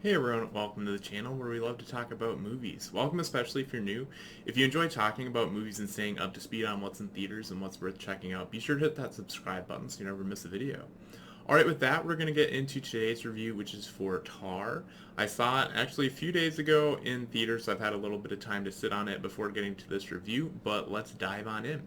Hey everyone, welcome to the channel where we love to talk about movies. Welcome especially if you're new. If you enjoy talking about movies and staying up to speed on what's in theaters and what's worth checking out, be sure to hit that subscribe button so you never miss a video. Alright, with that, we're going to get into today's review, which is for Tar. I saw it actually a few days ago in theaters, so I've had a little bit of time to sit on it before getting to this review, but let's dive on in.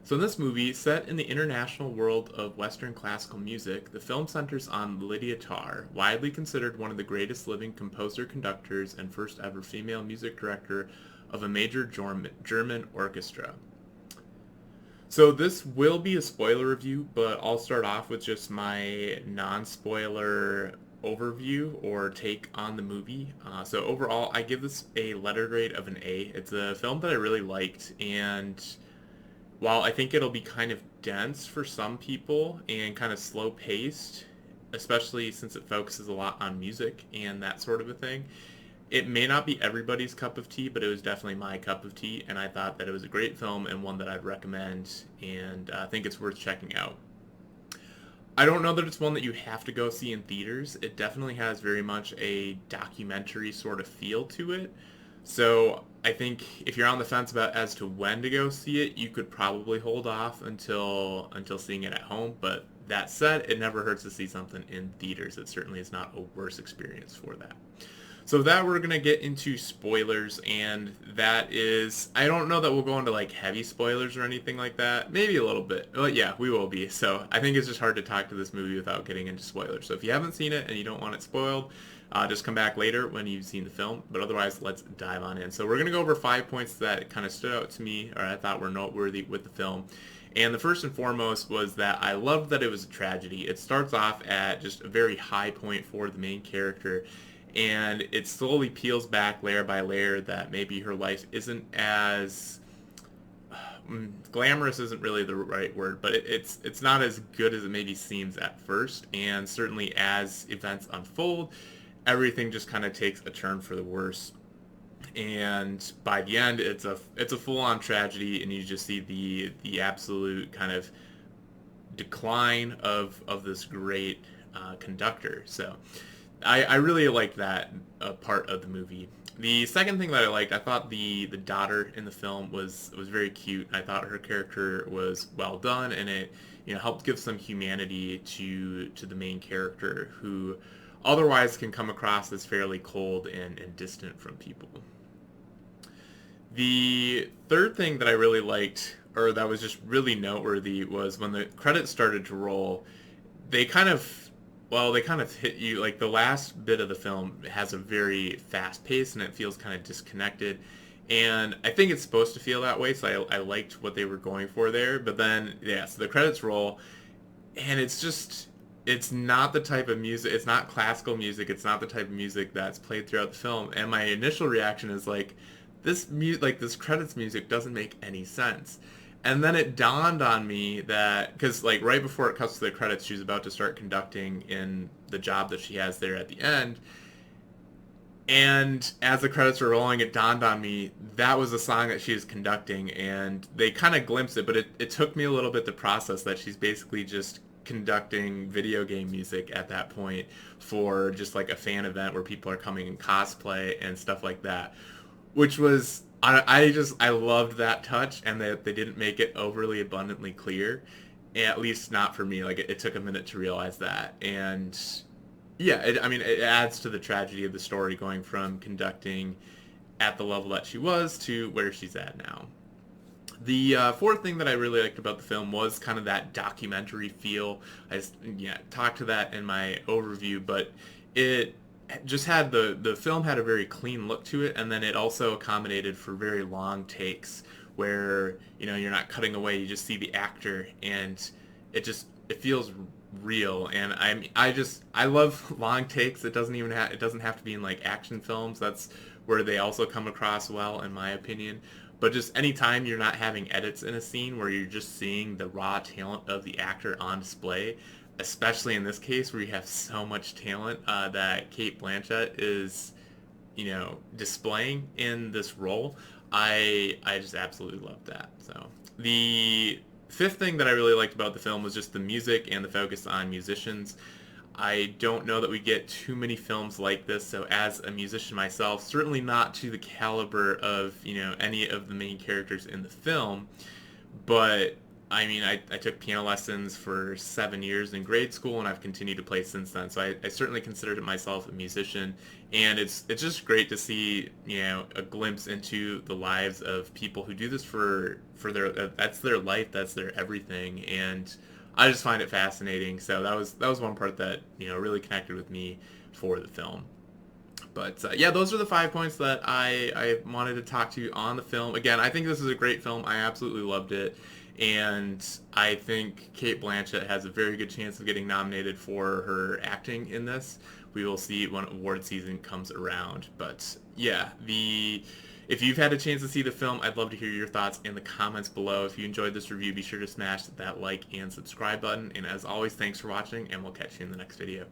So in this movie, set in the international world of Western classical music, the film centers on Lydia Tarr, widely considered one of the greatest living composer-conductors and first ever female music director of a major German orchestra. So this will be a spoiler review, but I'll start off with just my non-spoiler overview or take on the movie. So overall, I give this a letter grade of an A. It's a film that I really liked, and while I think it'll be kind of dense for some people and kind of slow paced, especially since it focuses a lot on music and that sort of a thing, it may not be everybody's cup of tea, but it was definitely my cup of tea, and I thought that it was a great film and one that I'd recommend, and I think it's worth checking out. I don't know that it's one that you have to go see in theaters. It definitely has very much a documentary sort of feel to it. So I think if you're on the fence about as to when to go see it, you could probably hold off until seeing it at home. But that said, it never hurts to see something in theaters. It certainly is not a worse experience for that. So with that, we're gonna get into spoilers, and that is, I don't know that we'll go into like heavy spoilers or anything like that. Maybe a little bit. Well, yeah, we will be. So I think it's just hard to talk to this movie without getting into spoilers. So if you haven't seen it and you don't want it spoiled, just come back later when you've seen the film. But otherwise, let's dive on in. So we're gonna go over 5 points that kind of stood out to me, or I thought were noteworthy with the film. And the first and foremost was that I loved that it was a tragedy. It starts off at just a very high point for the main character, and it slowly peels back layer by layer that maybe her life isn't as glamorous isn't really the right word, but it's not as good as it maybe seems at first, and certainly as events unfold, everything just kind of takes a turn for the worse. And by the end, it's a full on tragedy, and you just see the absolute kind of decline of this great conductor. So I really liked that part of the movie. The second thing that I liked, I thought the daughter in the film was very cute. I thought her character was well done, and it helped give some humanity to the main character, who otherwise can come across as fairly cold and distant from people. The third thing that I really liked, or that was just really noteworthy, was when the credits started to roll. They kind of, well, they kind of hit you, like the last bit of the film has a very fast pace and it feels kind of disconnected. And I think it's supposed to feel that way, so I liked what they were going for there. But then, yeah, so the credits roll, and it's not the type of music, it's not classical music, it's not the type of music that's played throughout the film. And my initial reaction is like, this credits music doesn't make any sense. And then it dawned on me that, because like right before it cuts to the credits, she's about to start conducting in the job that she has there at the end. And as the credits were rolling, it dawned on me that was the song that she was conducting, and they kind of glimpsed it, but it took me a little bit to process that she's basically just conducting video game music at that point for just like a fan event where people are coming in cosplay and stuff like that, which was I loved that touch, and that they didn't make it overly abundantly clear, at least not for me. Like it took a minute to realize that, and yeah, I mean, it adds to the tragedy of the story, going from conducting at the level that she was to where she's at now. The fourth thing that I really liked about the film was kind of that documentary feel. I just, yeah, talked to that in my overview, but it just had the film had a very clean look to it, and then it also accommodated for very long takes where you're not cutting away, you just see the actor, and it feels real. And I love long takes. It doesn't have to be in like action films. That's where they also come across well, in my opinion. But just anytime you're not having edits in a scene, where you're just seeing the raw talent of the actor on display, especially in this case where you have so much talent that Cate Blanchett is, displaying in this role, I just absolutely loved that. So the fifth thing that I really liked about the film was just the music and the focus on musicians. I don't know that we get too many films like this, so as a musician myself, certainly not to the caliber of, any of the main characters in the film, but I mean, I took piano lessons for 7 years in grade school, and I've continued to play since then. So I certainly considered myself a musician, and it's just great to see a glimpse into the lives of people who do this for their that's their life, that's their everything, and I just find it fascinating. So that was one part that really connected with me for the film. But yeah, those are the 5 points that I wanted to talk to you on the film. Again, I think this is a great film. I absolutely loved it. And I think Cate Blanchett has a very good chance of getting nominated for her acting in this. We will see when award season comes around. But yeah, if you've had a chance to see the film, I'd love to hear your thoughts in the comments below. If you enjoyed this review, be sure to smash that like and subscribe button. And as always, thanks for watching, and we'll catch you in the next video.